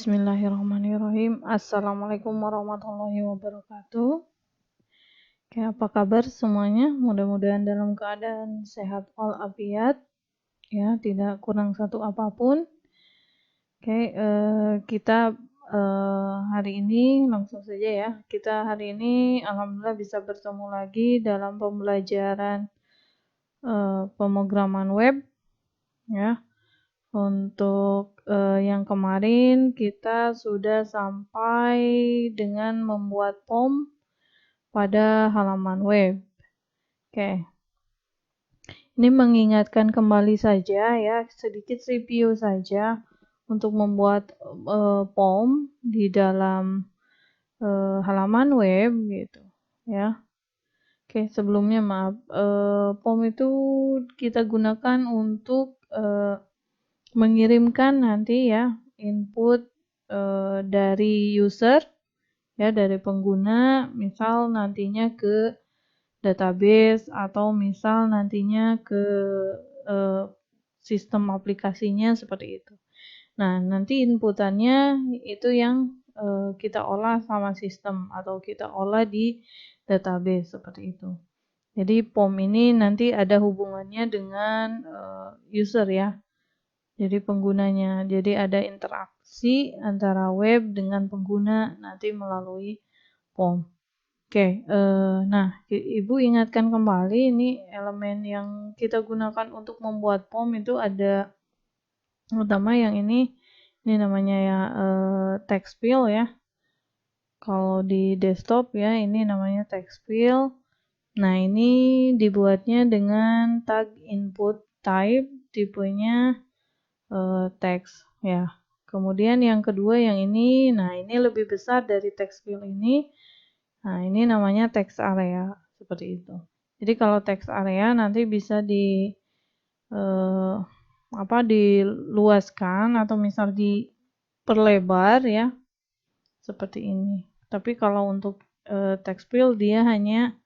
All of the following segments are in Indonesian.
Bismillahirrahmanirrahim. Assalamualaikum warahmatullahi wabarakatuh. Oke, apa kabar semuanya? Mudah-mudahan dalam keadaan sehat walafiat, ya, tidak kurang satu apapun. Oke, kita hari ini langsung saja ya. Kita hari ini alhamdulillah bisa bertemu lagi dalam pembelajaran pemrograman web, ya. Untuk yang kemarin kita sudah sampai dengan membuat form pada halaman web. Oke. Ini mengingatkan kembali saja ya, sedikit review saja untuk membuat form di dalam halaman web gitu ya. Oke, sebelumnya maaf, form itu kita gunakan untuk mengirimkan nanti ya input dari user ya, dari pengguna, misal nantinya ke database atau misal nantinya ke sistem aplikasinya seperti itu. Nah, nanti inputannya itu yang kita olah sama sistem atau kita olah di database seperti itu. Jadi form ini nanti ada hubungannya dengan user ya. Jadi penggunanya, jadi ada interaksi antara web dengan pengguna nanti melalui form. Oke, nah Ibu ingatkan kembali ini elemen yang kita gunakan untuk membuat form itu ada pertama yang ini namanya ya text field ya. Kalau di desktop ya ini namanya text field. Nah ini dibuatnya dengan tag input type tipenya teks ya. Kemudian yang kedua yang ini, nah ini lebih besar dari text field ini. Nah, ini namanya text area seperti itu. Jadi kalau text area nanti bisa diluaskan atau misal diperlebar ya. Seperti ini. Tapi kalau untuk text field dia hanya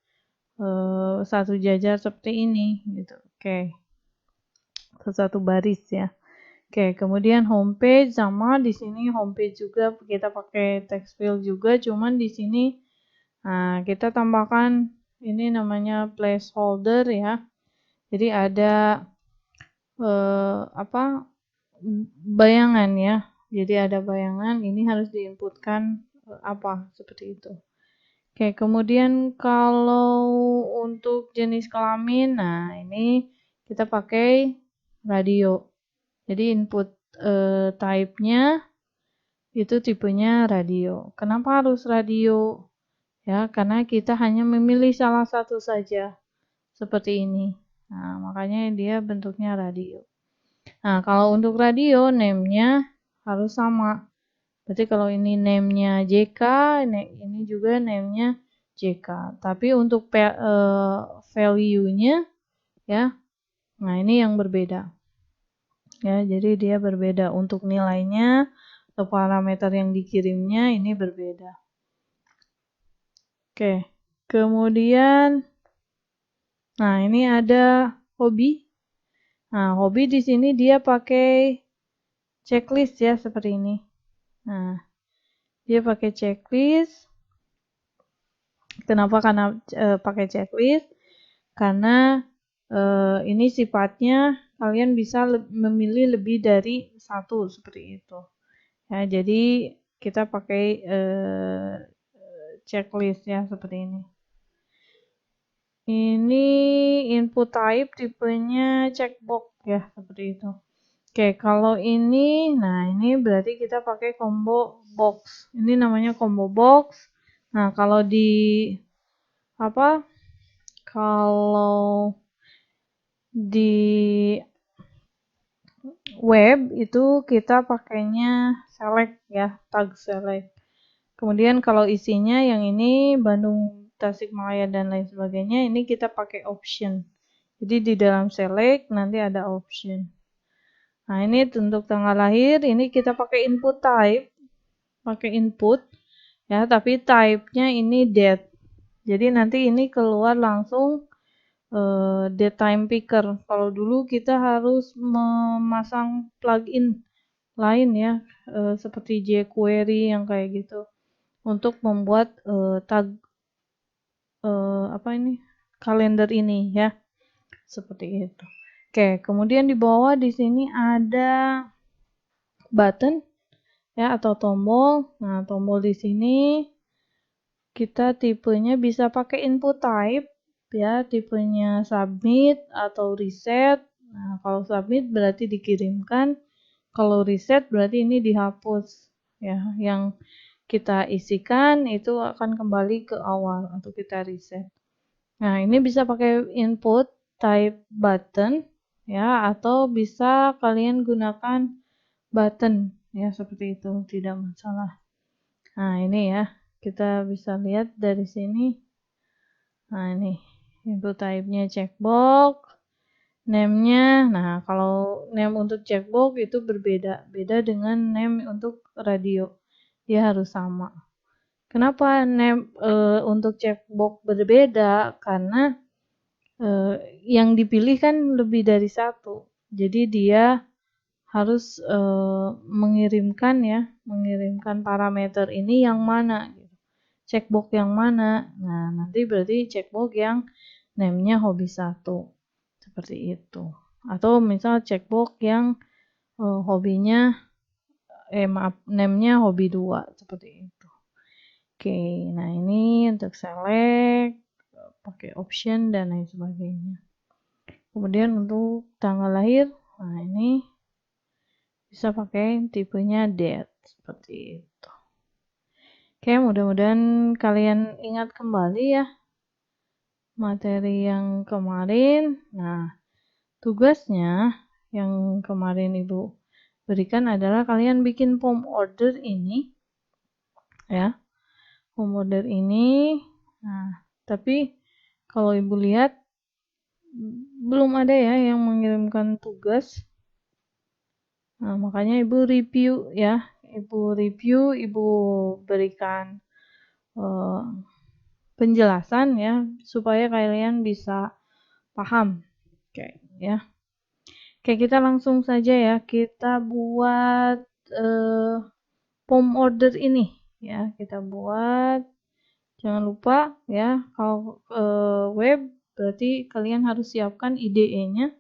satu jajar seperti ini gitu. Oke. Satu baris ya. Oke, kemudian homepage sama di sini homepage juga kita pakai text field juga, cuman di sini nah, kita tambahkan ini namanya placeholder ya. Jadi ada bayangan ya. Jadi ada bayangan, ini harus diinputkan apa seperti itu. Oke, kemudian kalau untuk jenis kelamin, nah ini kita pakai radio. Jadi input type-nya itu tipenya radio. Kenapa harus radio? Ya, karena kita hanya memilih salah satu saja. Seperti ini. Nah, makanya dia bentuknya radio. Nah, kalau untuk radio name-nya harus sama. Berarti kalau ini name-nya JK, ini juga name-nya JK. Tapi untuk value-nya ya, nah ini yang berbeda. Ya, jadi dia berbeda untuk nilainya atau parameter yang dikirimnya ini berbeda. Oke. Kemudian nah, ini ada hobi. Nah, hobi di sini dia pakai checklist ya seperti ini. Nah, dia pakai checklist. Kenapa? Karena pakai checklist? Karena ini sifatnya kalian bisa memilih lebih dari satu seperti itu. Ya, jadi kita pakai checklist ya seperti ini. Ini input type tipenya checkbox ya seperti itu. Oke, kalau ini, nah ini berarti kita pakai combo box. Ini namanya combo box. Nah, kalau kalau di web itu kita pakainya select ya, tag select. Kemudian kalau isinya yang ini Bandung, Tasikmalaya dan lain sebagainya, ini kita pakai option. Jadi di dalam select nanti ada option. Nah, ini untuk tanggal lahir, ini kita pakai input type, pakai input ya, tapi type-nya ini date. Jadi nanti ini keluar langsung date time picker. Kalau dulu kita harus memasang plugin lain ya, seperti jQuery yang kayak gitu untuk membuat tag kalender ini ya, seperti itu. Oke, kemudian di bawah di sini ada button ya atau tombol. Nah, tombol di sini kita tipenya bisa pakai input type ya, tipenya submit atau reset. Nah, kalau submit berarti dikirimkan, kalau reset berarti ini dihapus ya. Yang kita isikan itu akan kembali ke awal atau kita reset. Nah, ini bisa pakai input type button ya, atau bisa kalian gunakan button ya, seperti itu, tidak masalah. Nah, ini ya, kita bisa lihat dari sini. Nah, ini input type-nya checkbox, name-nya. Nah, kalau name untuk checkbox itu berbeda, beda dengan name untuk radio. Dia harus sama. Kenapa name untuk checkbox berbeda? Karena yang dipilih kan lebih dari satu. Jadi dia harus mengirimkan parameter ini yang mana, gitu. Checkbox yang mana. Nah, nanti berarti checkbox yang name-nya hobi 1. Seperti itu. Atau misal checkbox yang hobinya name-nya hobi 2, seperti itu. Oke, nah ini untuk select, pakai option dan lain sebagainya. Kemudian untuk tanggal lahir, nah ini bisa pakai tipenya date, seperti itu. Oke, mudah-mudahan kalian ingat kembali ya materi yang kemarin. Nah, tugasnya yang kemarin Ibu berikan adalah kalian bikin form order ini ya. Form order ini. Nah, tapi kalau Ibu lihat belum ada ya yang mengirimkan tugas. Nah, makanya Ibu review ya. Ibu review, Ibu berikan penjelasan ya supaya kalian bisa paham. Oke, ya. Oke, kita langsung saja ya. Kita buat form order ini ya. Kita buat. Jangan lupa ya, kalau web berarti kalian harus siapkan IDE-nya.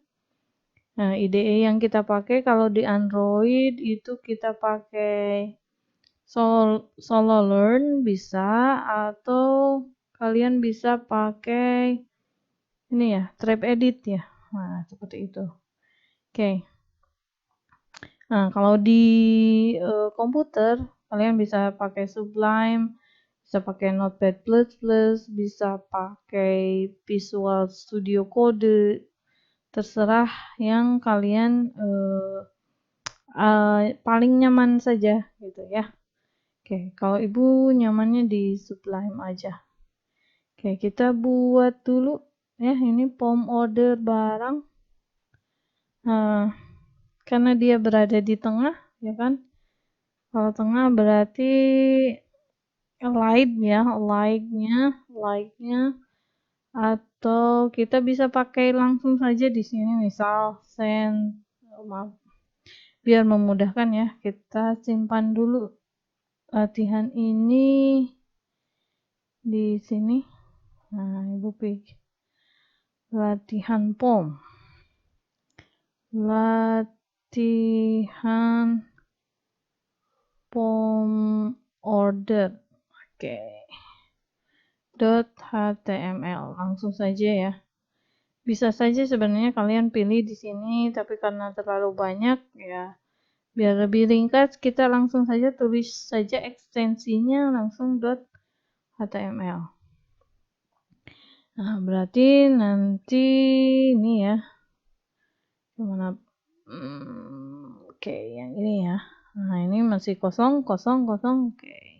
Nah, IDE yang kita pakai kalau di Android itu kita pakai Solo Learn bisa, atau kalian bisa pakai ini ya, Trap Edit ya. Nah, seperti itu. Oke. Nah, kalau di komputer kalian bisa pakai Sublime, bisa pakai Notepad++, bisa pakai Visual Studio Code, terserah yang kalian paling nyaman saja gitu ya. Oke, kalau Ibu nyamannya di Sublime aja. Oke, kita buat dulu ya, ini form order barang. Karena dia berada di tengah, ya kan? Kalau tengah berarti like-nya, atau kita bisa pakai langsung saja di sini, misal send, biar memudahkan ya. Kita simpan dulu latihan ini di sini. Nah, Ibu pilih latihan form. Latihan form order. Oke. .html. Langsung saja ya. Bisa saja sebenarnya kalian pilih di sini, tapi karena terlalu banyak ya, biar lebih ringkas kita langsung saja tulis saja ekstensinya langsung .html. Nah, berarti nanti ini ya. Gimana? Oke, yang ini ya. Nah, ini masih kosong. Oke.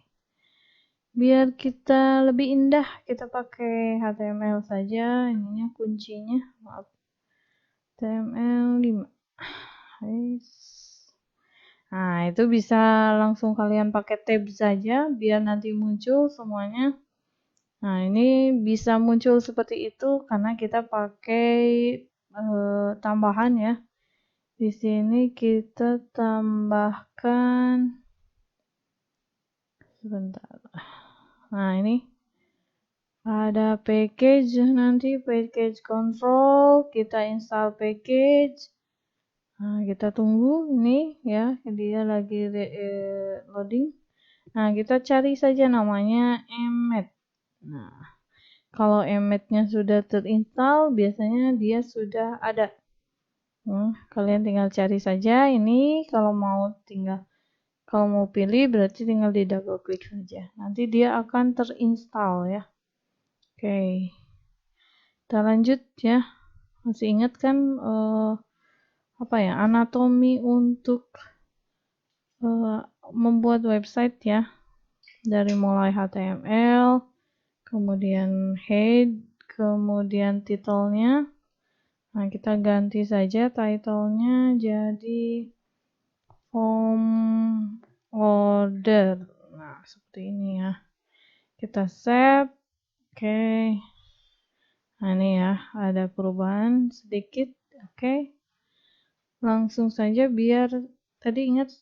Biar kita lebih indah, kita pakai HTML saja. Ininya kuncinya, maaf. HTML5. Nah, itu bisa langsung kalian pakai tab saja, biar nanti muncul semuanya. Nah, ini bisa muncul seperti itu karena kita pakai tambahan ya. Di sini kita tambahkan, sebentar. Nah, ini ada package, nanti package control, kita install package. Nah, kita tunggu ini ya, dia lagi loading. Nah, kita cari saja namanya emmet. Nah, kalau emmetnya sudah terinstall, biasanya dia sudah ada. Kalian tinggal cari saja ini. Kalau mau pilih berarti tinggal di double klik saja. Nanti dia akan terinstall ya. Oke. Kita lanjut ya. Masih ingat kan anatomi untuk membuat website ya. Dari mulai HTML, kemudian head, kemudian title-nya. Nah, kita ganti saja title-nya jadi home order. Nah, seperti ini ya. Kita save. Oke. Nah, ini ya, ada perubahan sedikit. Oke. Langsung saja biar tadi ingat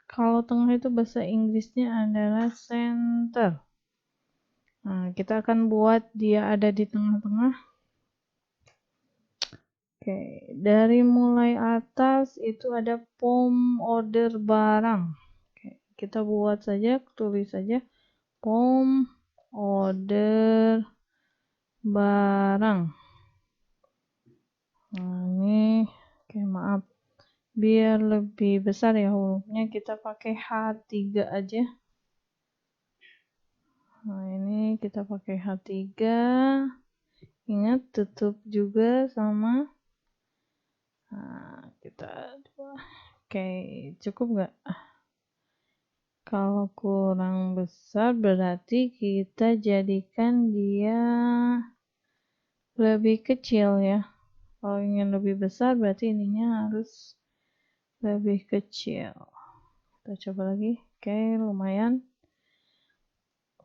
kalau tengah itu bahasa Inggrisnya adalah center. Nah, kita akan buat dia ada di tengah-tengah. Oke, dari mulai atas itu ada pom order barang. Oke, kita buat saja, tulis saja pom order barang. Nah, ini oke, maaf. Biar lebih besar ya hurufnya, kita pakai H3 aja. Nah, ini kita pakai H3. Ingat tutup juga sama. Nah, kita oke, cukup nggak? Kalau kurang besar berarti kita jadikan dia lebih kecil ya. Kalau ingin lebih besar berarti ininya harus lebih kecil. Kita coba lagi. Oke, lumayan.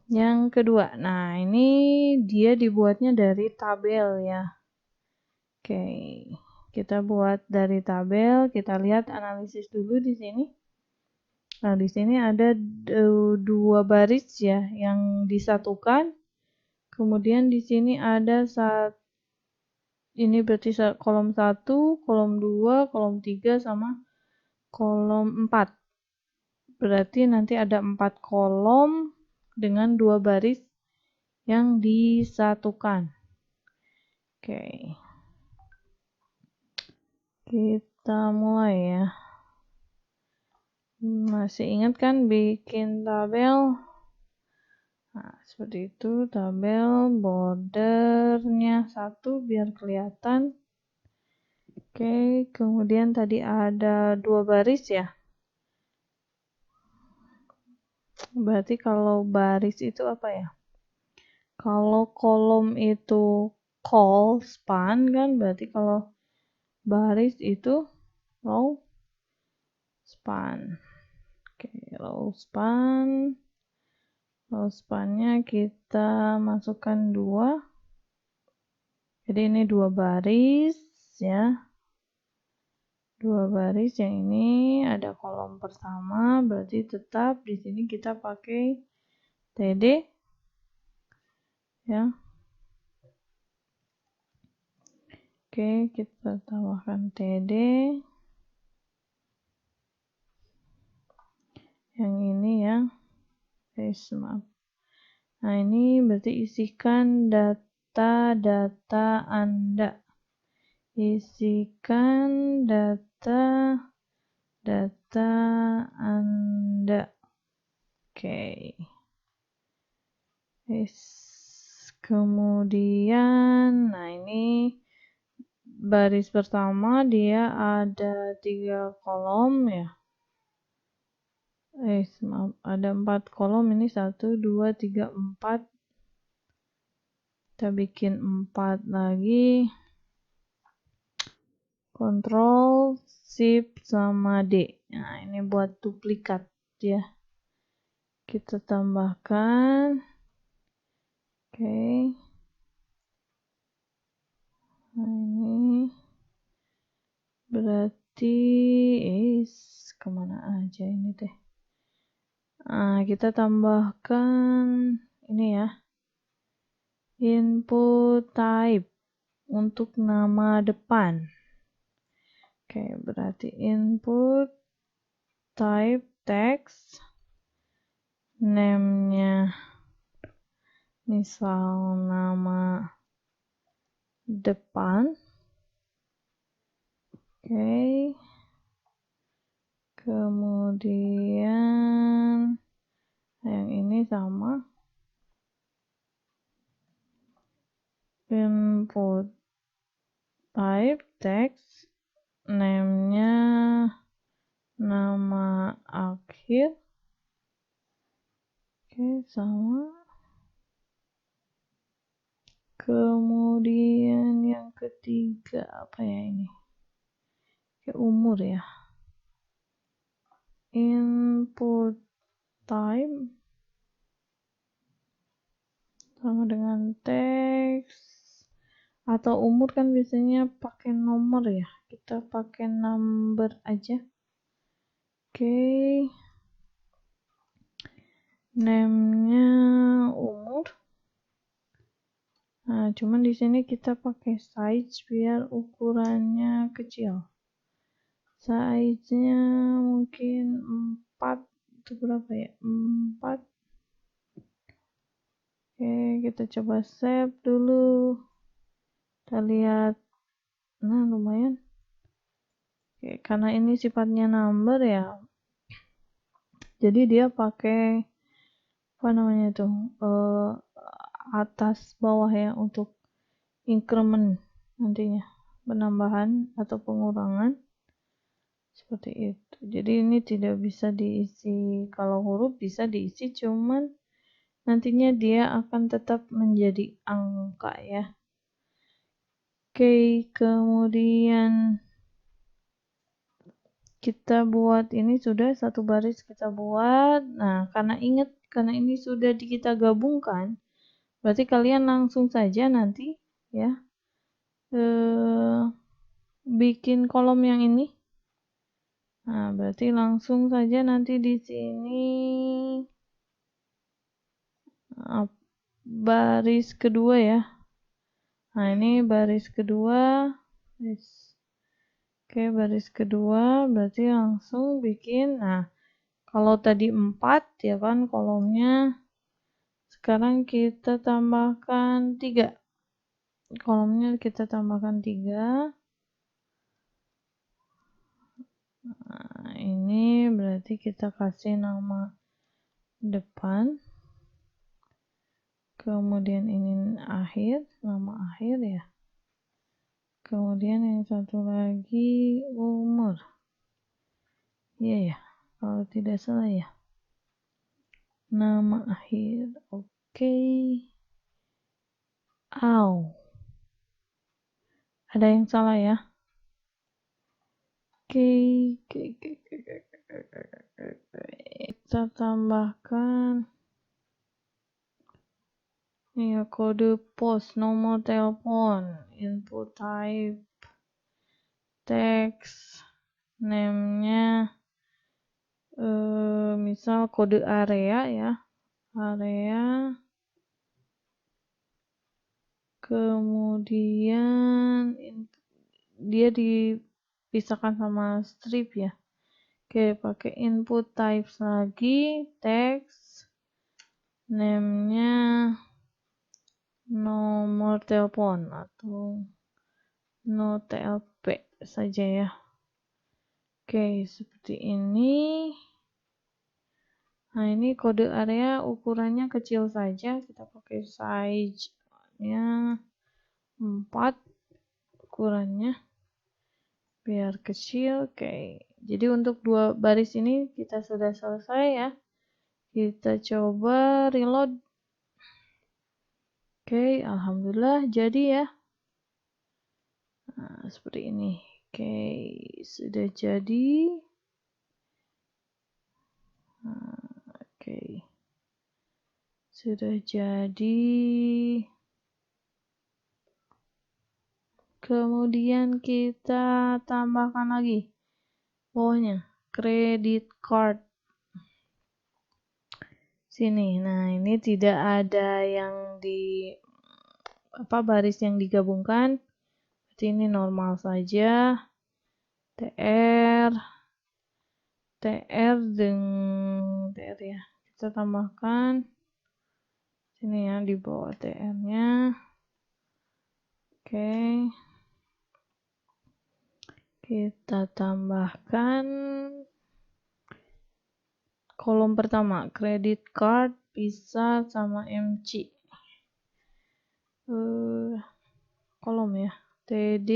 Yang kedua, nah ini dia dibuatnya dari tabel ya. Oke, kita buat dari tabel. Kita lihat analisis dulu di sini. Nah, di sini ada dua baris ya yang disatukan. Kemudian di sini ada ini berarti kolom 1, kolom 2, kolom 3 sama kolom 4. Berarti nanti ada 4 kolom dengan 2 baris yang disatukan. Oke. Kita mulai ya. Masih ingat kan bikin tabel? Nah, seperti itu, tabel bordernya 1 biar kelihatan. Oke, kemudian tadi ada 2 baris ya. Berarti kalau baris itu apa ya? Kalau kolom itu col span kan, berarti kalau baris itu row span. Oke, row span. Row spannya kita masukkan 2. Jadi ini 2 baris ya. 2 baris, yang ini ada kolom pertama, berarti tetap di sini kita pakai TD ya. Oke, kita tambahkan TD. Yang ini ya. Maaf. Nah, ini berarti isikan data-data Anda. Isikan data Anda. Oke. Kemudian, nah ini baris pertama dia ada 3 kolom ya. Maaf, ada 4 kolom, ini 1, 2, 3, 4. Kita bikin 4 lagi. Ctrl, Shift, sama D. Nah, ini buat duplikat ya. Kita tambahkan. Oke. Nah, ini berarti kemana aja ini teh. Kita tambahkan ini ya, input type untuk nama depan. Oke, berarti input type text, name-nya misal nama depan. Oke, kemudian yang ini sama, input type text, name-nya nama akhir. Oke, sama. Kemudian yang ketiga apa ya ini? Kayak umur ya. Input time sama dengan teks atau umur kan biasanya pakai nomor ya. Kita pakai number aja. Oke. Name-nya umur. Nah, cuman di sini kita pakai size biar ukurannya kecil. Size-nya mungkin 4 itu berapa ya? 4. Oke, kita coba save dulu. Kita lihat. Nah, lumayan. Oke, karena ini sifatnya number ya. Jadi dia pakai apa namanya itu? Atas bawah ya untuk increment nantinya, penambahan atau pengurangan seperti itu. Jadi ini tidak bisa diisi, kalau huruf bisa diisi, cuman nantinya dia akan tetap menjadi angka ya. Oke, kemudian kita buat ini sudah satu baris kita buat. Nah, karena ini sudah kita gabungkan, berarti kalian langsung saja nanti ya bikin kolom yang ini. Nah, berarti langsung saja nanti di sini baris kedua ya. Nah, ini baris kedua. Oke, baris kedua berarti langsung bikin. Nah, kalau tadi 4 ya kan kolomnya. Sekarang kita tambahkan 3. Kolomnya kita tambahkan 3. Nah, ini berarti kita kasih nama depan. Kemudian ini akhir, nama akhir ya. Kemudian yang satu lagi umur. Iya ya, kalau tidak salah ya. Nama akhir. Oke. Ada yang salah ya. Oke. Kita tambahkan ya kode pos, nomor telepon, input type, text, name-nya misal kode area ya, area, kemudian dia dipisahkan sama strip ya. Oke, pakai input types lagi, text, name-nya nomor telepon atau no TLP saja ya. Oke, seperti ini. Nah, ini kode area ukurannya kecil saja. Kita pakai size-nya 4 ukurannya biar kecil. Oke. Jadi untuk 2 baris ini kita sudah selesai ya. Kita coba reload. Oke, alhamdulillah jadi ya. Nah, seperti ini. Oke, sudah jadi. Oke. Sudah jadi. Kemudian kita tambahkan lagi bawahnya credit card. Sini. Nah, ini tidak ada yang di baris yang digabungkan. Berarti ini normal saja. TR dengan TR ya. Kita tambahkan sini ya di bawah TR-nya. Oke. Kita tambahkan kolom pertama, credit card, Visa sama MC. Kolom ya. TD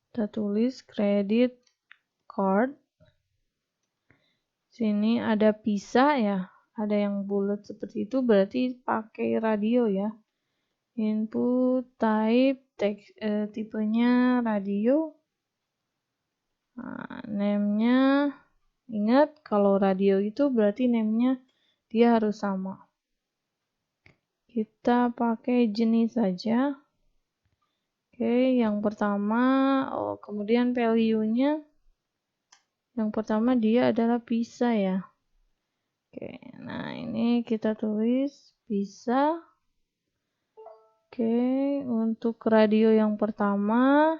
kita tulis credit card. Sini ada Visa ya. Ada yang bulat seperti itu berarti pakai radio ya. Input type text, tipenya radio. Nah, name-nya ingat kalau radio itu berarti name-nya dia harus sama. Kita pakai jenis saja. Oke, yang pertama, kemudian value-nya yang pertama dia adalah Visa ya. Oke, nah ini kita tulis Visa. Oke, untuk radio yang pertama,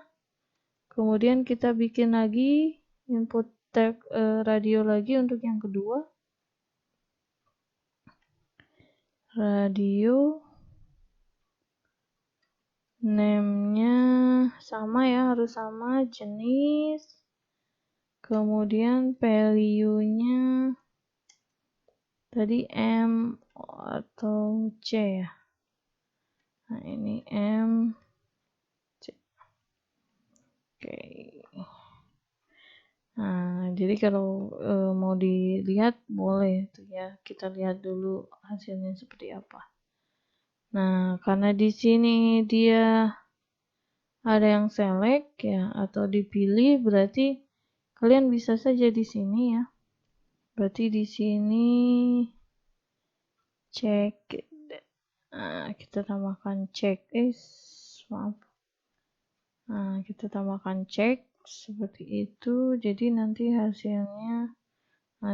kemudian kita bikin lagi input tag radio lagi untuk yang kedua. Radio, name-nya sama ya, harus sama, jenis, kemudian value-nya tadi M atau C ya. Nah, ini M, C. Oke. Nah, jadi kalau mau dilihat boleh tuh ya. Kita lihat dulu hasilnya seperti apa. Nah, karena di sini dia ada yang select ya atau dipilih, berarti kalian bisa saja di sini ya. Berarti di sini check. Nah, kita tambahkan check maaf. Nah, kita tambahkan check seperti itu. Jadi nanti hasilnya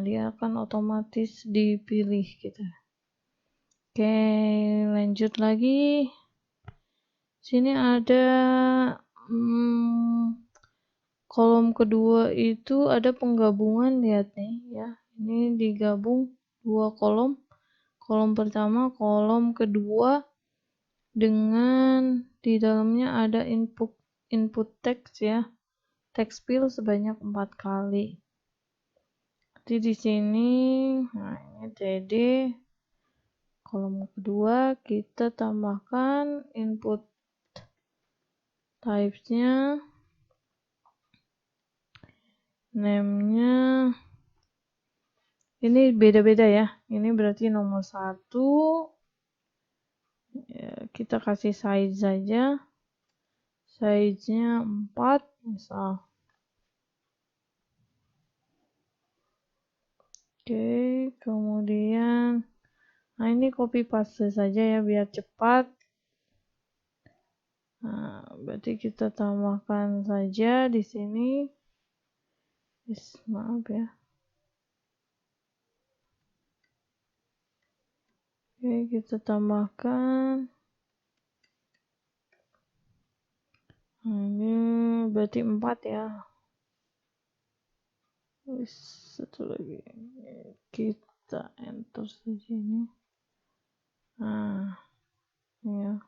dia akan otomatis dipilih kita. Oke, lanjut lagi. Sini ada kolom kedua itu ada penggabungan, lihat nih ya. Ini digabung dua kolom. Kolom pertama, kolom kedua dengan di dalamnya ada input text ya. Text field sebanyak 4 kali. Jadi di sini nah ini TD kolom kedua kita tambahkan input types-nya, name-nya ini beda-beda ya. Ini berarti nomor 1 ya, kita kasih size saja, size-nya 4 misal. Oke, kemudian nah ini copy paste saja ya biar cepat. Nah, berarti kita tambahkan saja di sini. Maaf ya. Oke, kita tambahkan. Nah, ini berarti 4 ya. Satu lagi. Kita enter saja ini. Nah, ya.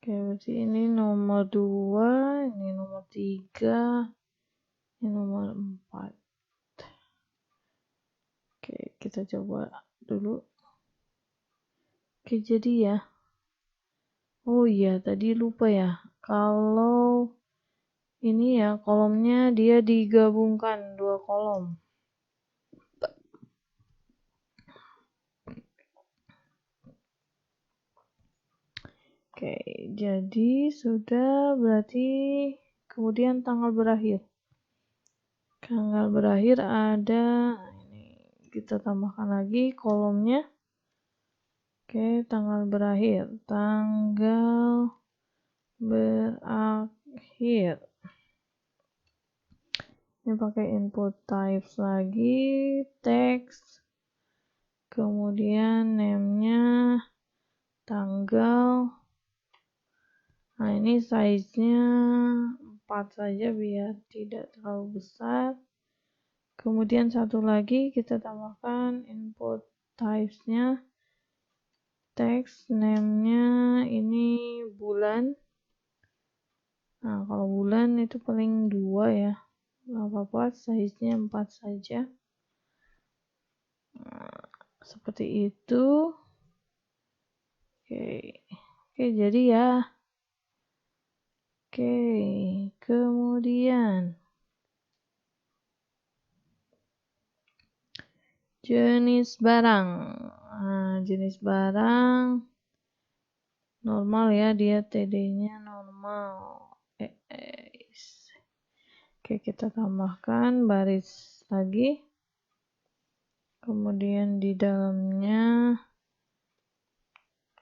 Oke, berarti ini nomor 2, ini nomor 3, ini nomor 4. Oke, kita coba dulu. Oke, jadi ya. Oh iya, tadi lupa ya. Kalau ini ya, kolomnya dia digabungkan 2 kolom. Oke, jadi sudah berarti kemudian tanggal berakhir. Tanggal berakhir ada ini kita tambahkan lagi kolomnya. Oke, tanggal berakhir. Tanggal berakhir. Ini pakai input types lagi, text, kemudian name-nya, tanggal. Nah, ini size-nya 4 saja biar tidak terlalu besar. Kemudian satu lagi kita tambahkan input types-nya, text, name-nya ini bulan. Nah, kalau bulan itu paling 2 ya. Nggak apa-apa, size-nya 4 saja. Nah, seperti itu. Oke, jadi ya. Oke, kemudian jenis barang. Nah, jenis barang normal ya, dia TD-nya normal. Oke, kita tambahkan baris lagi. Kemudian di dalamnya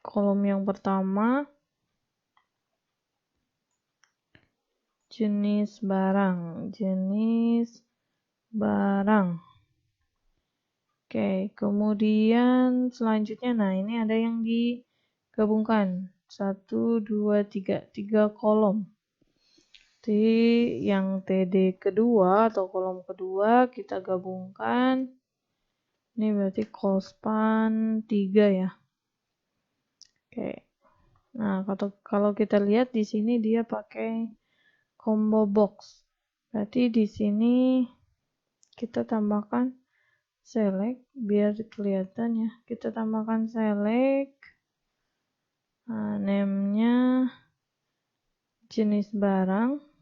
kolom yang pertama jenis barang. Oke, kemudian selanjutnya, nah ini ada yang digabungkan. 1, 2, 3 kolom. Jadi yang TD kedua atau kolom kedua kita gabungkan. Ini berarti cospan 3 ya. Oke. Nah, kalau kita lihat di sini dia pakai combo box. Berarti di sini kita tambahkan select biar kelihatan ya. Kita tambahkan select. Nah, name-nya jenis barang.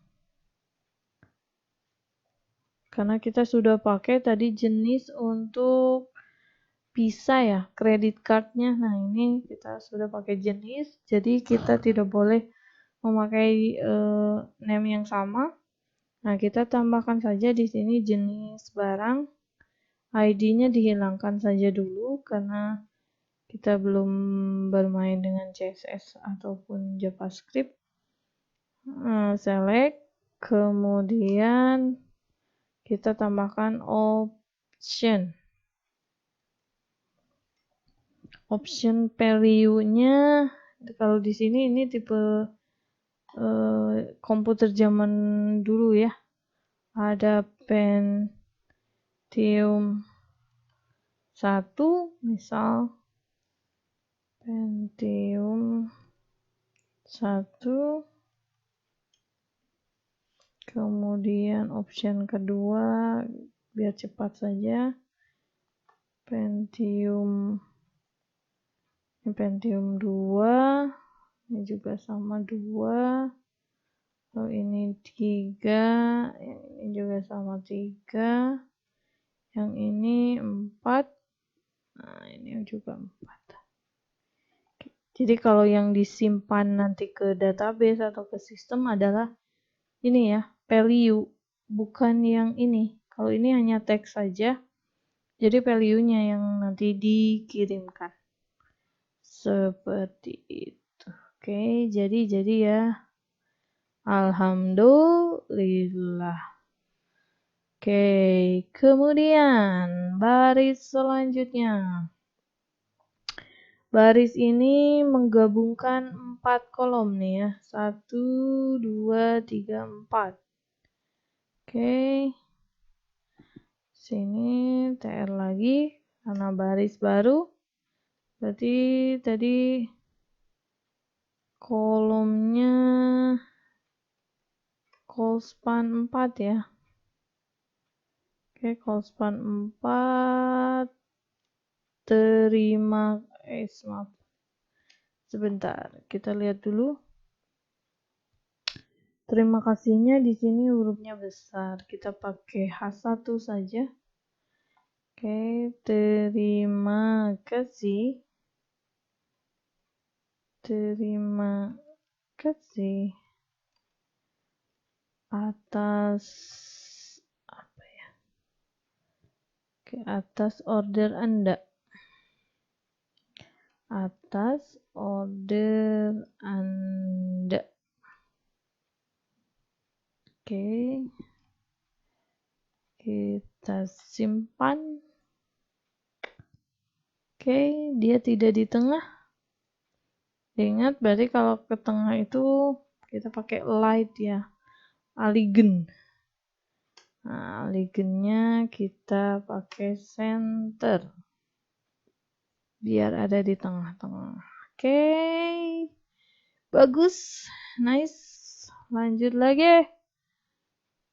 Karena kita sudah pakai tadi jenis untuk visa ya, credit card-nya. Nah, ini kita sudah pakai jenis, jadi kita tidak boleh memakai name yang sama. Nah, kita tambahkan saja di sini jenis barang. ID-nya dihilangkan saja dulu karena kita belum bermain dengan CSS ataupun JavaScript. Select, kemudian kita tambahkan option value-nya. Kalau di sini ini tipe komputer zaman dulu ya, ada Pentium 1 misal, Pentium 1, kemudian option kedua biar cepat saja, Pentium 2, ini juga sama 2, lalu ini 3, ini juga sama 3, yang ini 4, nah ini juga 4. Jadi kalau yang disimpan nanti ke database atau ke sistem adalah ini ya, value, bukan yang ini. Kalau ini hanya teks saja, jadi value-nya yang nanti dikirimkan. Seperti itu. Oke, jadi ya. Alhamdulillah. Oke, kemudian baris selanjutnya. Baris ini menggabungkan 4 kolom nih ya. 1, 2, 3, 4. Oke. Sini TR lagi karena baris baru. Berarti tadi kolomnya callspan 4 ya. Oke, callspan 4. Maaf. Sebentar, kita lihat dulu. Terima kasihnya di sini hurufnya besar. Kita pakai H1 saja. Oke, terima kasih. Terima kasih atas apa ya? Oke, atas order Anda. Atas order Anda. Oke. kita simpan. Oke, dia tidak di tengah. Ingat, berarti kalau ke tengah itu kita pakai light ya, alignment. Nah, alignmentnya kita pakai center, biar ada di tengah-tengah. Oke, bagus, nice. Lanjut lagi.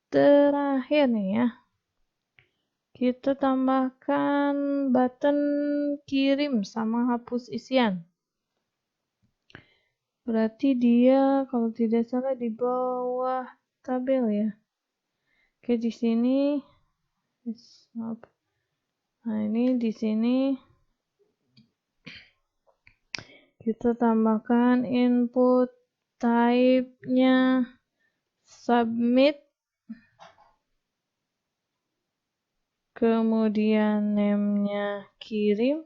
Terakhir nih ya, kita tambahkan button kirim sama hapus isian. Berarti dia kalau tidak salah di bawah tabel ya. Oke, di sini. Nah, ini di sini kita tambahkan input type-nya submit. Kemudian name-nya kirim.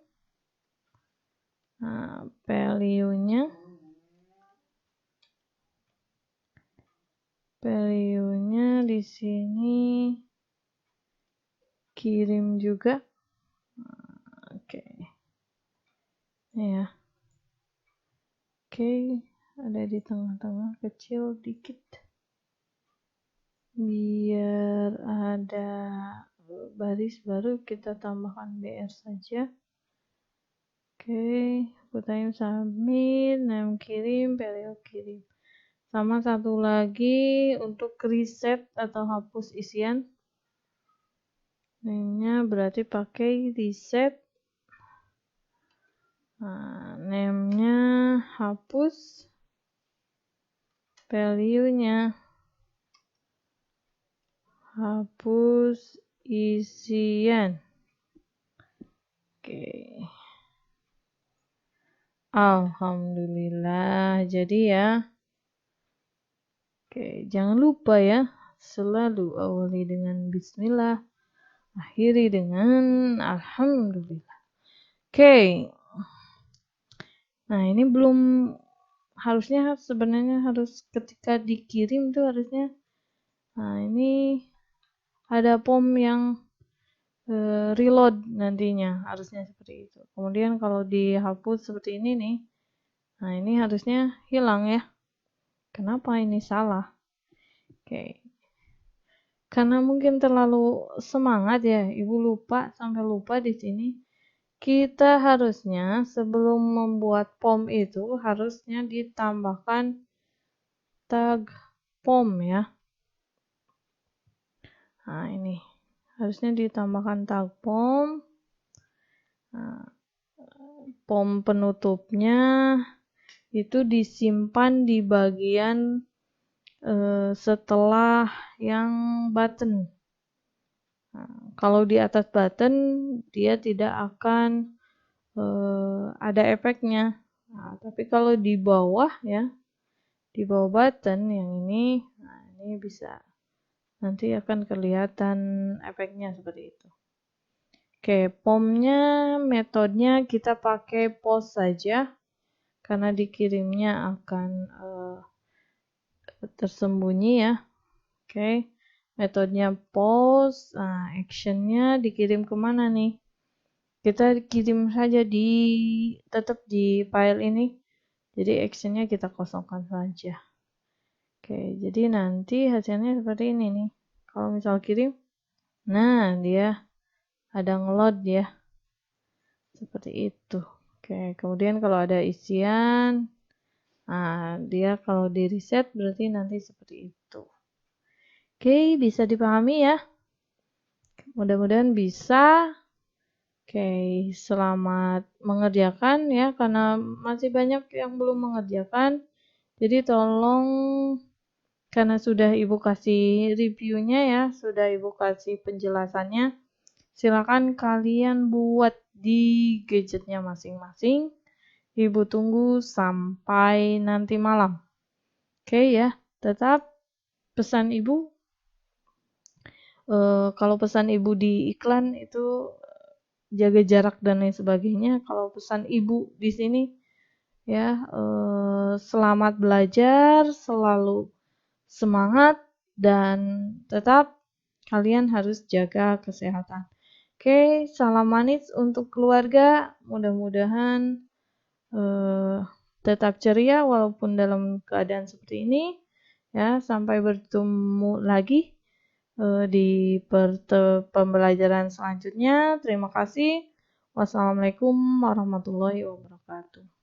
Nah, value-nya di sini kirim juga. Oke. Ya. Oke, ada di tengah-tengah kecil dikit. Biar ada baris baru kita tambahkan BR saja. Oke, time submit, name kirim, value kirim. Sama satu lagi untuk reset atau hapus isian. Name-nya berarti pakai reset. Nah, name-nya hapus. Value-nya hapus isian. Oke. Alhamdulillah. Jadi ya. Oke, jangan lupa ya. Selalu awali dengan bismillah. Akhiri dengan alhamdulillah. Oke. Nah, ini belum, harusnya sebenarnya harus ketika dikirim tuh harusnya. Nah, ini ada POM yang reload nantinya, harusnya seperti itu. Kemudian kalau dihapus seperti ini nih, nah ini harusnya hilang ya. Kenapa ini salah? Oke. Karena mungkin terlalu semangat ya, Ibu lupa sampai lupa di sini. Kita harusnya sebelum membuat POM itu harusnya ditambahkan tag POM ya. Nah, ini harusnya ditambahkan tag POM. Nah, POM penutupnya itu disimpan di bagian setelah yang button. Nah, kalau di atas button dia tidak akan ada efeknya. Nah, tapi kalau di bawah ya, di bawah button yang ini, nah ini bisa, nanti akan kelihatan efeknya seperti itu. Oke, POM-nya, metodenya kita pakai post saja karena dikirimnya akan tersembunyi ya. Oke, metodenya post. Nah, actionnya dikirim kemana nih? Kita kirim saja tetap di file ini. Jadi actionnya kita kosongkan saja. Oke, jadi nanti hasilnya seperti ini nih. Kalau misal kirim, nah dia ada ngeload ya. Seperti itu. Oke, kemudian kalau ada isian, nah dia kalau di reset berarti nanti seperti itu. Oke, bisa dipahami ya. Mudah-mudahan bisa. Oke, selamat mengerjakan ya, karena masih banyak yang belum mengerjakan. Jadi tolong, karena sudah Ibu kasih reviewnya ya, sudah Ibu kasih penjelasannya, silakan kalian buat di gadgetnya masing-masing. Ibu tunggu sampai nanti malam. Oke ya, tetap pesan Ibu. Kalau pesan Ibu di iklan itu jaga jarak dan lain sebagainya. Kalau pesan Ibu di sini ya, selamat belajar, selalu semangat, dan tetap kalian harus jaga kesehatan. Oke, salam manis untuk keluarga. Mudah-mudahan tetap ceria walaupun dalam keadaan seperti ini. Ya, sampai bertemu lagi di pembelajaran selanjutnya. Terima kasih. Wassalamualaikum warahmatullahi wabarakatuh.